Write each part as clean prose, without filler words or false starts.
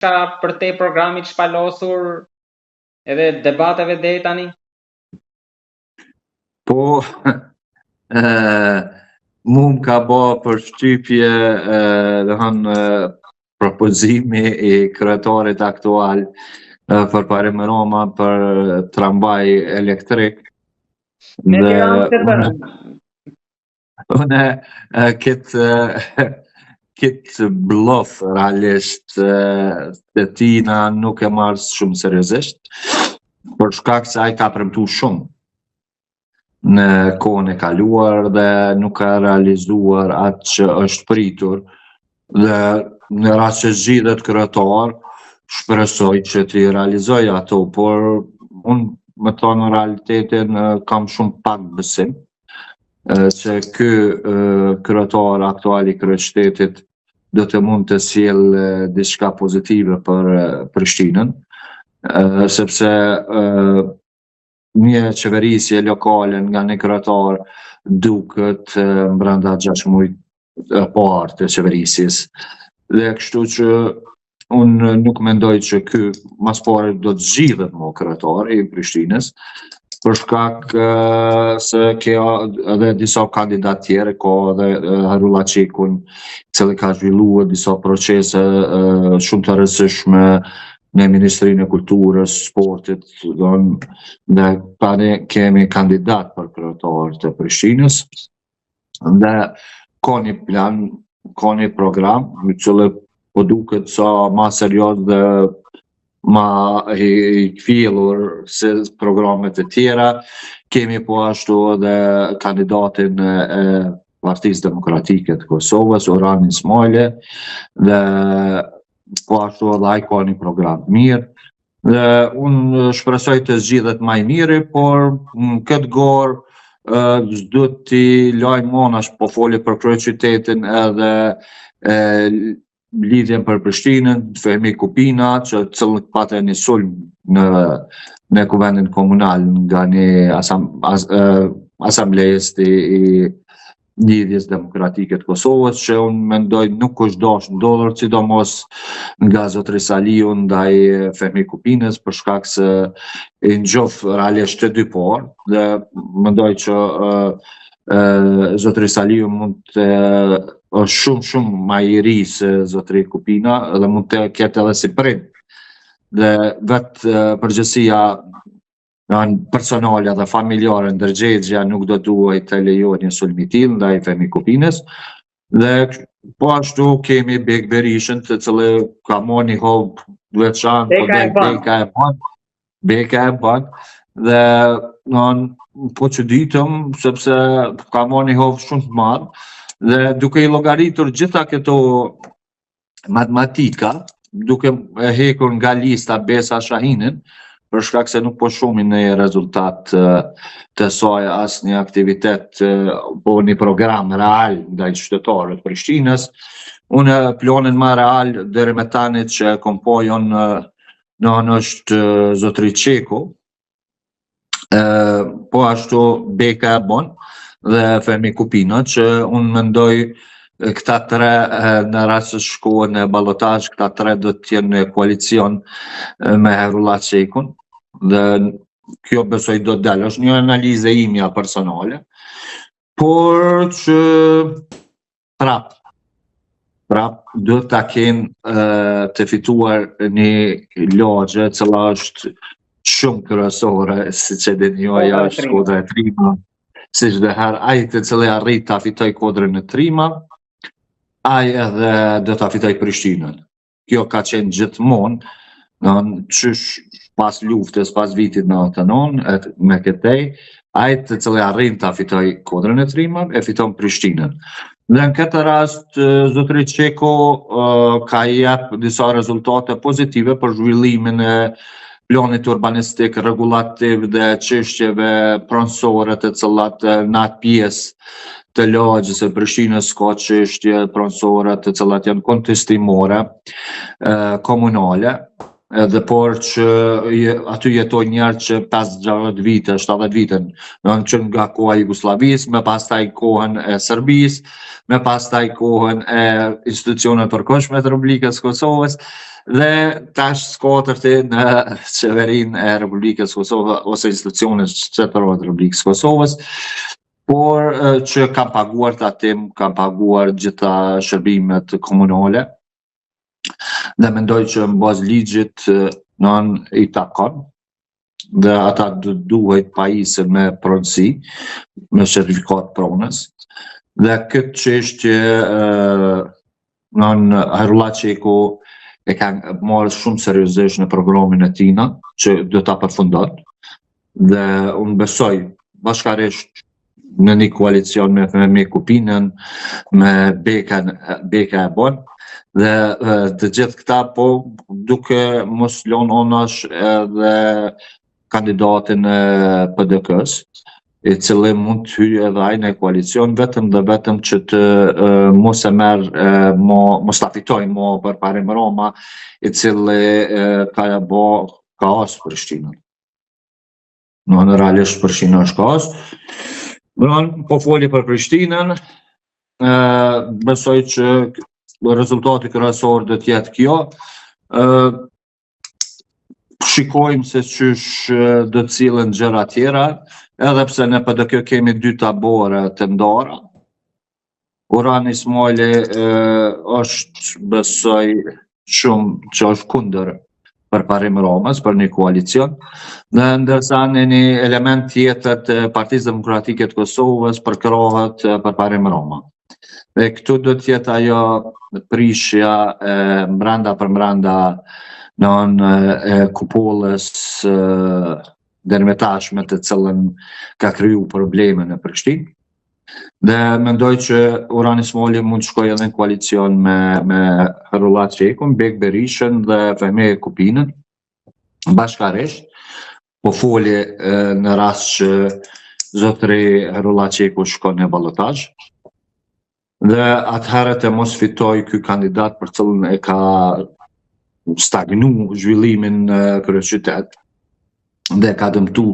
ka për te programit shpalosur edhe debateve deri tani? Po, mu më ka bo për shtypje propozimi i kryetarit aktual për parim Roma për tramvaj elektrik. Unë këtë bluff realisht të tina nuk e marrë shumë seriozisht, për shkak se ai ka premtu shumë në kohën e kaluar dhe nuk ka realizuar atë që është pritur, dhe në rast që zgjidhet kryetar, shpresoj që t'i realizoj ato, por unë me thonë në realitetin kam shumë pak besim që ky kryetar aktual i kryeshtetit do të mund të sjellë diçka pozitive për Prishtinën, sepse një qeverisje lokale nga një kryetar duket brenda 6 muaj e parë të qeverisjes. Dhe kështu që unë nuk mendoj që ky mas pari do të zgjidhet më kryetar i Prishtinës, për shkak se ka edhe disa kandidat tjerë, ka edhe Harula Qekun, i cili ka zhvilluar disa procese shumë të rëndësishme në Ministrinë e Kulturës, Sportit, dhe tani kemi kandidat për kryetar të Prishtinës, dhe ka një plan, ka një program, i cili po duket sa ma serioz dhe ma i kfillur se programet e tjera. Kemi po ashtu edhe kandidatin e Partisë Demokratike të Kosovës, Orhan Ismaili, dhe po ashtu edhe ai ka një program mirë. Dhe unë shpresoj të zgjidhet më i miri, por në këtë gorë s'do t'i laj monash, po foli për kryeqytetin edhe lidhjen për Prishtinën, Fehmi Kupina, që cilët pate një sulm në kuvendin komunal nga një asamblejës i lidhjes demokratike të Kosovës, që unë mendoj nuk është dashur ndodhur, sidomos nga zotëri Saliu ndaj Fehmi Kupinës, për shkak se i njoh realisht të dy parë, dhe mendoj që zotëri Saliu mund të është shumë ma i ri se zotëri Kupina, dhe mund të ketë edhe si prind. Dhe vetë përgjësia personale dhe familjare ndërgjegja nuk do duhet të lejohet një sulm i tillë ndaj Fehmi Kupinës. Dhe po ashtu kemi Bek Berishën, të cilë ka marrë një hovë veçantë, Beka e bën, dhe po që ditëm, sepse ka marrë një hovë shumë të madhë, dhe duke i llogaritur gjitha këto matematika, duke e hekur nga lista Besa Shahinin, për shkak se nuk po shohim në rezultat të saj as një aktivitet, po një program real ndaj qytetarëve të Prishtinës. Unë planin më real deri me tani që kompojon në është zotëri Qeku, po ashtu Beka e bën, dhe Fehmi Kupina, që unë mendoj këta tre në rast se shkohen në ballotazh, këta tre do të jenë në koalicion me Harula Qekun, dhe kjo besoj do të dalë. Është një analizë imja personale, por që prap do ta kenë të fituar një lagje cila është shumë kryesore, siç e dini ju, ajo është Shkodra e Trima. Si çdo herë, ai të cili arrit ta fitoj Kodrën e Trima, ai edhe do ta fitoj Prishtinën. Kjo ka qenë gjithmonë, qysh pas luftës, pas vitit 99, me këtej, ai të cili arrin ta fitoj Kodrën e Trima, e fiton Prishtinën. Dhe në këtë rast, zotëri Qeku ka jep disa rezultate pozitive për zhvillimin e planit urbanistik, regulativ dhe çështjeve pronësore, të cilat në atë pjesë të lagjës e Prishtinës ka çështje pronësore të cilat janë kontestimore, komunale, edhe por që aty jetoj njerë që 50 vite, 70 vite, që nga koha e Jugosllavisë, me pastaj kohën e Serbisë, me pastaj kohën e institucioneve përkohshme të Republikës Kosovës, dhe tash skotërti në qeverinë e Republikës Kosovës ose institucionet qytetërore të Republikës Kosovës, por që kam paguar të atim, kam paguar gjitha shërbimet komunale, dhe mendoj që në bazë ligjit nën i takon, dhe ata duhet pajisën me pronësi, me certifikat pronës, dhe këtë çështje nën Hayrolla Çeku e kanë marrë shumë seriozisht në programin e tina, që do ta përfundon, dhe unë besoj bashkarisht në një koalicion me Kupinën, me Beka e Bon, dhe të gjithë këta po duke mos lënë onash edhe kandidatin e PDK-s, i cili mund të hyjë edhe ai në koalicion vetëm dhe vetëm që të mos e merr mos ta fitojë më përparim Roma, i cili ka bë kaos Prishtinën. Në realisht Prishtina është kaos. Po foli për Prishtinën, besoj që rezultati kryesor do të jetë kjo. Shikojmë se çysh do të cilën gjëra tjera, edhe pse në PDK kemi 2 tabore të ndara. Orhan Ismaili është besoj shumë që është kundër përparim Romës për një koalicion, dhe ndërsa në një element tjetër të Partisë Demokratike të Kosovës përkrohet përparim Roma. Dhe këtu do të jetë ajo prishja mbranda për mbranda në kupollës deri më tashme, të cilën ka kriju probleme në Prishtinë. Dhe mendoj që Orhan Ismaili mund të shkojë edhe në koalicion me Hayrolla Çekun, Bek Berishën dhe Fehmi Kupinën, bashkarisht, po foli në rast që zotëri Hayrolla Çeku shkon në ballotazh. Dhe atëherë të mos fitoj ky kandidat për cilën e ka stagnu zhvillimin në kryeqytet dhe ka dëmtu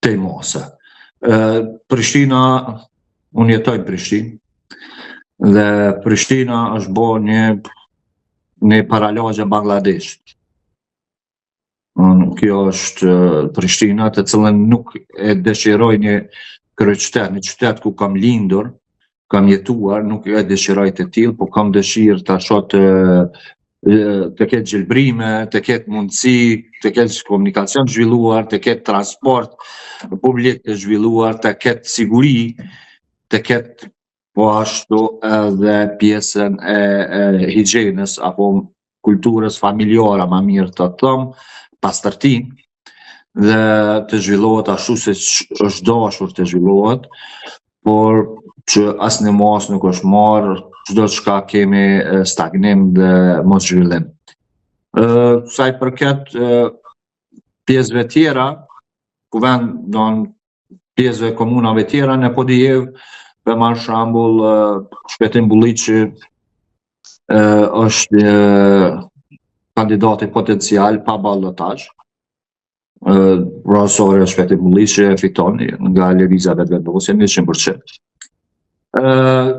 të mose. Prishtina, unë jetoj në Prishtinë, dhe Prishtina është bërë një paralagje Bangladesh. Kjo është Prishtina, të cilën nuk e dëshiroj një kryeqytet, një qytet ku kam lindur, kam jetuar, nuk e dëshiroj të tillë, po kam dëshirë të ashot të ketë gjelbrime, të ketë mundësi, të ketë komunikacion zhvilluar, të ketë transport publik të zhvilluar, të ketë siguri, të ketë po ashtu edhe pjesën e higjienës apo kulturës familjare, më mirë të thëmë, pastërtin, dhe të zhvillohet ashtu se është dashur të zhvillohet, por që asnjë mos nuk është marrë, çdo çka kemi stagnim dhe mos zhvillim. Sa i përket pjesëve tjera, ku pjesëve komunave tjera, në Podijev, për marrë shembull, Shpetim Bulliqi është kandidati potencial pa ballotazh. Profesori Shpetim Bulliqi fiton nga lëvizja vetëvendosje 100%.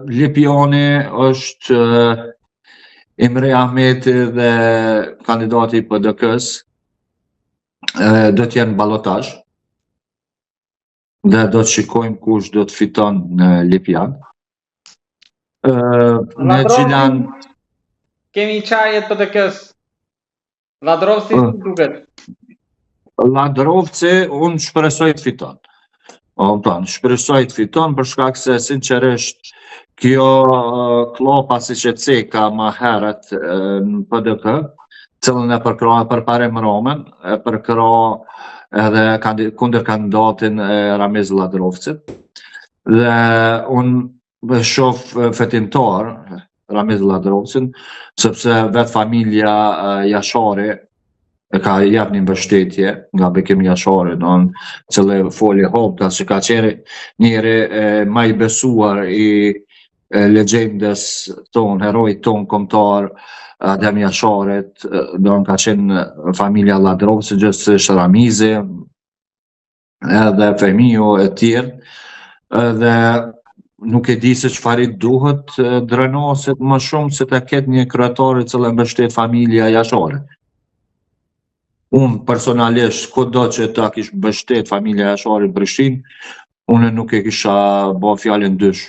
Lipjani është Imre Ahmeti dhe kandidati i PDK-s do të jenë ballotazh, dhe do të shikojmë kush do të fiton në Lipjan. Në Gjilan kemi qarjet PDK-s. Ladrovci duket. Ladrovci unë shpresoj të fiton. Shpresoj të fiton për shkak se sinqerisht kjo klopa siç e ceka më herët në PDK, cilën e përkroa përparim Romën, e përkroa edhe kundër kandidatin Ramiz Ladrovcit. Dhe unë shoh fetimtar Ramiz Ladrovcin, sepse vetë familja Jashari e ka jap një mbështetje nga Bekim Jashari, cili foli hopta që ka qenë njëri më i besuar i legjendës ton, herojit ton kombëtar, Adem Jasharit, do në ka qenë familja Ladrovci, gjithsesi Ramizi, edhe Femiu e tjerë, dhe nuk e di se çfarë duhet drenoset më shumë se ta ketë një kryetar i cili mbështet familja Jasharit. Unë personalisht, kudo që ta kish mbështet familja Jasharit në Prishtinë, unë nuk e kisha bë fjalën dysh.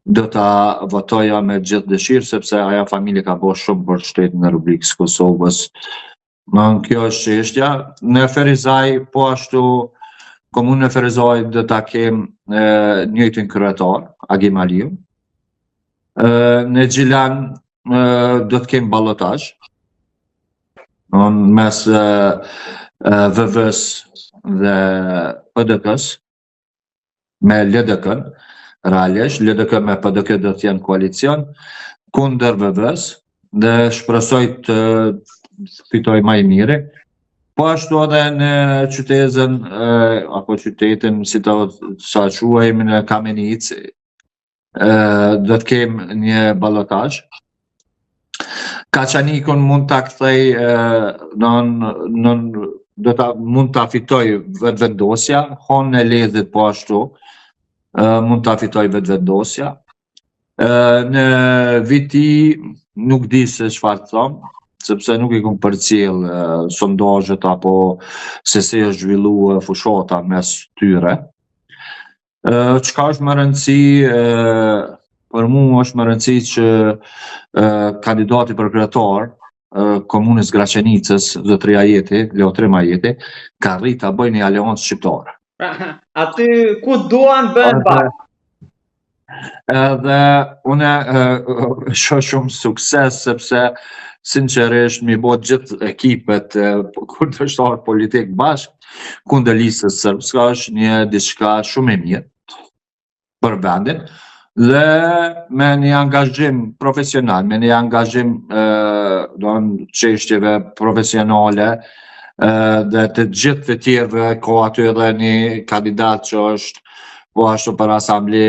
Do ta votoja me gjithë dëshirë, sepse aja familje ka bërë shumë për shtetin e Republikës Kosovës. Kjo është çështja. Në Ferizaj, po ashtu, komunën e Ferizaj do ta kem njëjtin kryetar, Agim Aliu. Në Gjilan do të kem ballotazh mes VV-s dhe PDK-s me LDK-n, realisht LDK me PDK do të jenë koalicion kundër VV-s dhe shpresoj të fitoj më i miri. Po ashtu edhe në qytetin apo qytetin, si ta quajmë, në Kamenic, do të kem një ballotazh. Kaçanikun mund ta kthej mund ta fitoj vetvendosja, Hon e Ledhit po ashtu mund ta fitoj vetvendosja. Në Viti nuk di se çfarë thom, sepse nuk i kam përcjell sondazhet apo se si është zhvilluar fushata mes tyre. Çka është më rëndësi, për mua është më rëndësi që kandidati për kryetar komunës Graçenicës, zotëria Ajeti, Leotrim Ajeti, ka rritë ta bëjë një aleancë shqiptare. Aty ku duan bëhen bashkë. Edhe unë shoh shumë sukses, sepse sinqerisht mi bë gjithë ekipet kundërshtar politik bashkë kundër listës sërbske është një diçka shumë e mirë për vendin. Dhe me një angazhim profesional, me një angazhim çështjeve profesionale dhe të gjithë të tjerëve, ka aty edhe një kandidat që është po ashtu për asambli,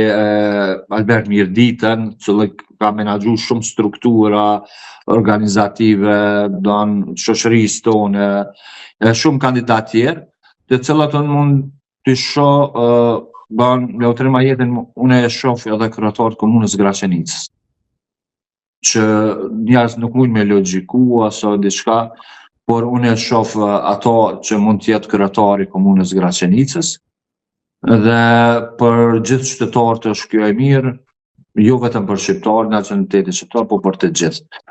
Albert Mirditën, cili ka menaxhuar shumë struktura organizative në shoqërisë tonë, shumë kandidat tjerë, të cilat unë mund të shoh Leotrim Ajetin, unë e shoh edhe kryetar të komunës Graçenicës, që njerëz nuk mund me logjiku ose diçka, por unë e shoh ato që mund të jetë kryetari i komunës Graçenicës, dhe për gjithë qytetarët është kjo e mirë, jo vetëm për shqiptarë, nacionalitetin shqiptar, por për të gjithë.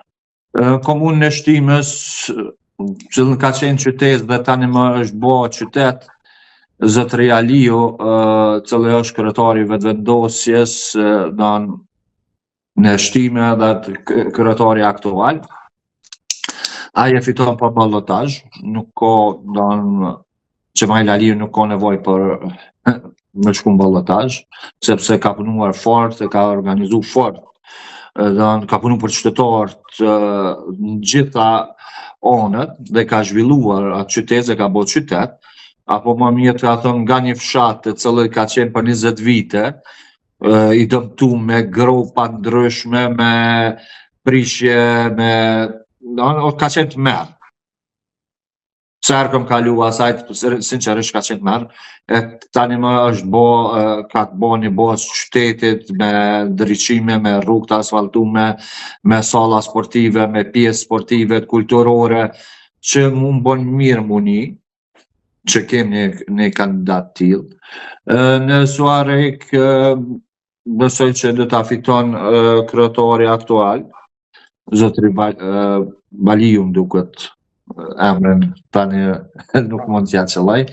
Komunën e Shtimës, që ka qenë qytet dhe tani më është bë qytet, zotëria Aliu, cili është kryetari i vetvendosjes në Shtime dhe kryetari aktual. Ai e fiton pa ballotazh, nuk ka Xhemail Aliu nuk ka nevojë për me shku në ballotazh, sepse ka punuar fort, ka organizuar fort, ka punuar për qytetarët në gjitha anët dhe ka zhvilluar atë qytet dhe ka bërë qytet, apo më mirë ka thënë nga një fshat të cili ka qenë për 20 vite, i dëmtuar me gropa ndryshme, me prishje, ka qenë të merr. Çfarë kam kaluar asaj, sinqerisht ka qenë të merr. Tani më është ka të bënë një bos qytetit me ndriçime, me rrugë të asfaltume, me salla sportive, me pjesë sportive, kulturore, që mund bën mirë muni, që kemi një kandidat tillë. Në Suarek, besoj që do ta fiton kryetari aktual, zotëri Baliu, më duket emrin, tani nuk mund t'ja qellaj.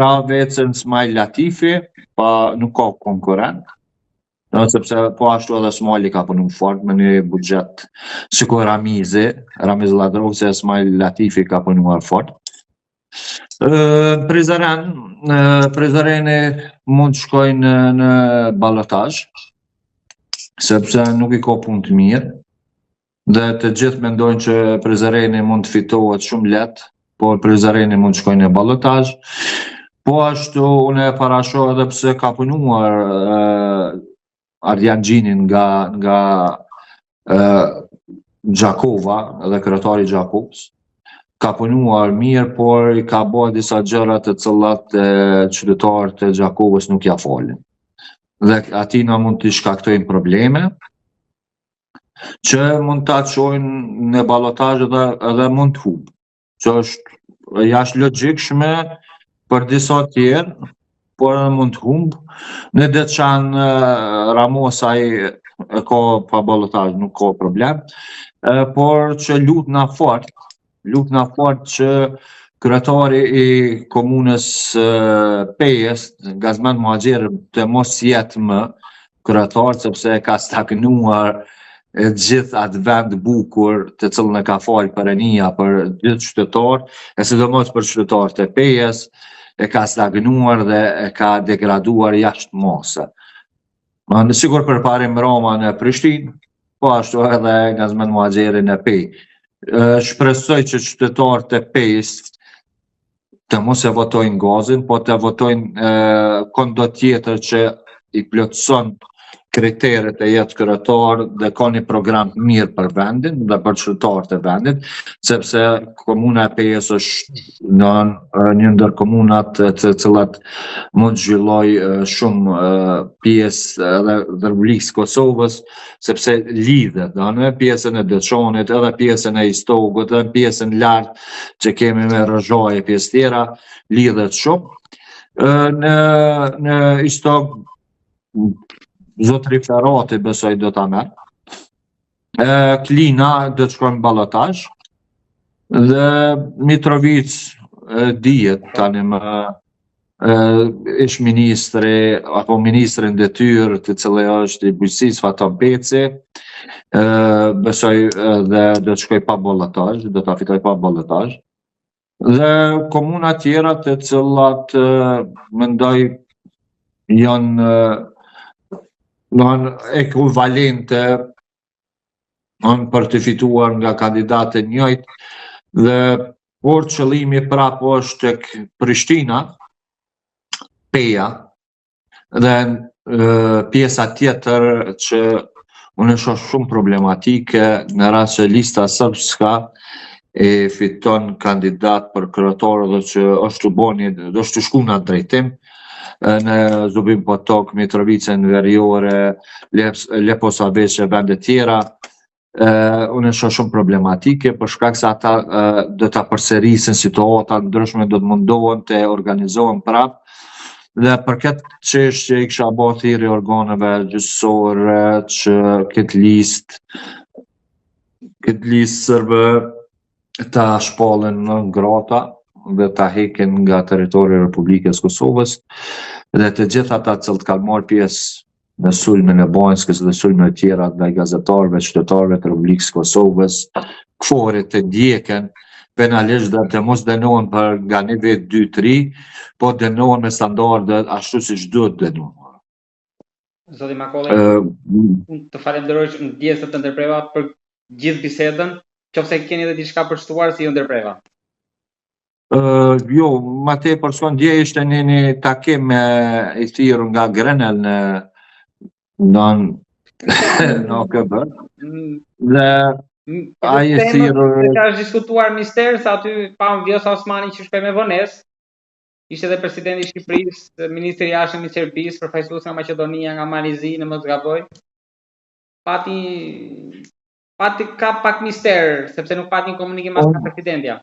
Ravecën Smail Latifi, pa nuk ka konkurrent, sepse po ashtu edhe Smali ka punu fort me një buxhet, sikur Ramiz Ladrovci e Smail Latifi ka punuar fort. Prizreni mund të shkojnë në ballotazh, sepse nuk i ka punë të mirë, dhe të gjithë mendojnë që Prizreni mund të fitohet shumë lehtë, por Prizreni mund të shkojnë në ballotazh. Po ashtu unë e parashoh edhe pse ka punuar Ardian Gjinin nga Gjakova dhe kryetari Gjakovs ka punuar mirë, por i ka bërë disa gjëra të cilat qytetarët e Gjakovës nuk ja falin. Dhe atina mund të shkaktojnë probleme që mund të çojnë në ballotazh edhe mund të humbë, që është jashtë logjikshme për disa tjerë, por edhe mund të humbë. Në Deçan Ramosa e ka pa ballotazh, nuk ka problem, por që lutna fort që kryetari i komunës Pejës, Gazmend Muhaxheri, të mos jetë më kryetar, sepse ka stagnuar gjithë atë vend bukur të cilën e ka falë Perëndia për gjithë qytetarët, e sidomos për qytetarët e Pejës, e ka stagnuar dhe e ka degraduar jashtë mase. Në sigur përparim Roma në Prishtinë, po ashtu edhe Gazmend Muhaxheri në Pejë. Shpresoj që qytetarët e Pejës të mos e votojnë Gazin, po të votojnë kondo tjetër që i plotëson kriteret e jetë kryetar dhe ka një program mirë për vendin dhe për qytetarët e vendit, sepse komuna e Pejës është në një ndër komunat të cilat mund të zhvilloj shumë pjesë edhe Republikës Kosovës, sepse lidhet në pjesën e Deçanit, edhe pjesën e Istogut, edhe pjesën lartë që kemi me Rëzhaje, pjesë tjera, lidhet shumë. Në Istog, Zotri Ferrati besoj do ta merr. Klina do të shkojnë ballotazh dhe Mitrovic dihet tani më ish ministri apo ministri në detyrë, të cilë është i bujqësisë Faton Peci, besoj dhe do të shkojë pa ballotazh, do ta fitoj pa ballotazh. Dhe komuna tjera të cilat mendoj janë ekuivalente për të fituar nga kandidatë njëjtë, dhe por qëllimi prapë është tek Prishtina, Peja, dhe pjesa tjetër që unë shoh shumë problematike në rast që lista srpska e fiton kandidat për kryetar dhe që është të shku në drejtim, në Zubin Potok, Mitrovicën, Veriore, Leposaveqe, vende tjera, unë shoh shumë problematike, për shkak se ata do ta përsërisin situata ndryshme, do të mundohen të organizohen prapë, dhe për këtë çështje i kisha bërë thirrje organeve gjyqësore që këtë listë serbe ta shpallin në ngrata dhe ta hekin nga territori i Republikës Kosovës, dhe të gjithë ata që kanë marrë pjesë në sulmin e Banjskës dhe sulmet e tjera ndaj gazetarëve, qytetarëve të Republikës Kosovës, kforit të ndjeken penalisht dhe të mos dënohen për nga një vit 2-3, po dënohen me standarde ashtu siç duhet dënuar. Zoti Makolli, të falenderoj në pjesë të ndërpreva për gjithë bisedën, qofse keni edhe diçka për shtuar si ju ndërpreva. Jo, ma tepër dje ishte një takim i thirrur nga Grenell në OKB. Dhe ai i thirrur ka diskutuar mister, sa aty pam Vjosa Osmani që shkoi me vonesë. Ishte edhe presidenti i Shqipërisë, ministri i jashtëm i Serbisë, përfaqësues nga Maqedonia, nga Malizi, në mos gaboj. Pati ka pak mister, sepse nuk pati një komunikim as nga presidentja.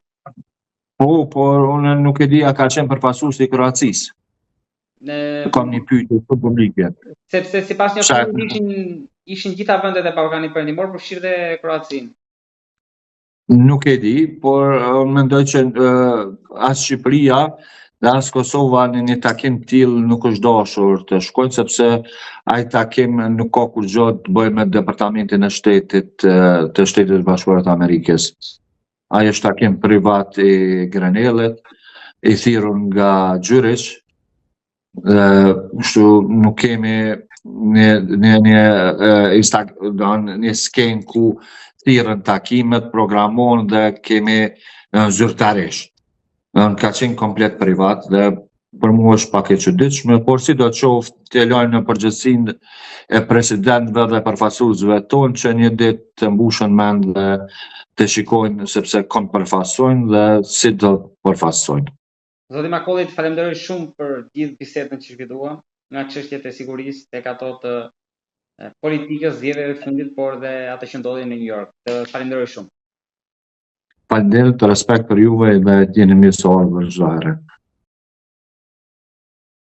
Po, por unë nuk e di a ka qenë përfaqësues i Kroacisë. Kam një pyetje të publike. Sepse sipas një informimi ishin gjitha vendet e Ballkanit Perëndimor, përfshirë dhe Kroacinë. Nuk e di, por unë mendoj që as Shqipëria dhe as Kosova në një takim tillë nuk është dashur të shkojnë, sepse ai takim nuk ka kurrë të bëjë me Departamentin e Shtetit të Shtetit Bashkuar të Amerikës. Ai është takim privat i Grenellit, i thirrur nga Gjyriç, kështu nuk kemi një skenë ku thirrën takimet, programon dhe kemi zyrtarisht. Ka qenë komplet privat dhe për mua është pak e çuditshme, por si do të qoftë t'e lajmë në përgjithësinë e presidentëve dhe përfaqësuesve tonë që një ditë të mbushën mend dhe të shikojnë sepse kanë përfaqësojnë dhe si do përfaqësojnë. Zoti Makolli, të falenderoj shumë për gjithë bisedën që shpjeguam nga çështjet e sigurisë tek ato të politikës, zgjedhjeve të fundit, por dhe ato që ndodhin në New York. Të falenderoj shumë. Faleminderit, respekt për juve dhe jeni mirësor për çdo herë.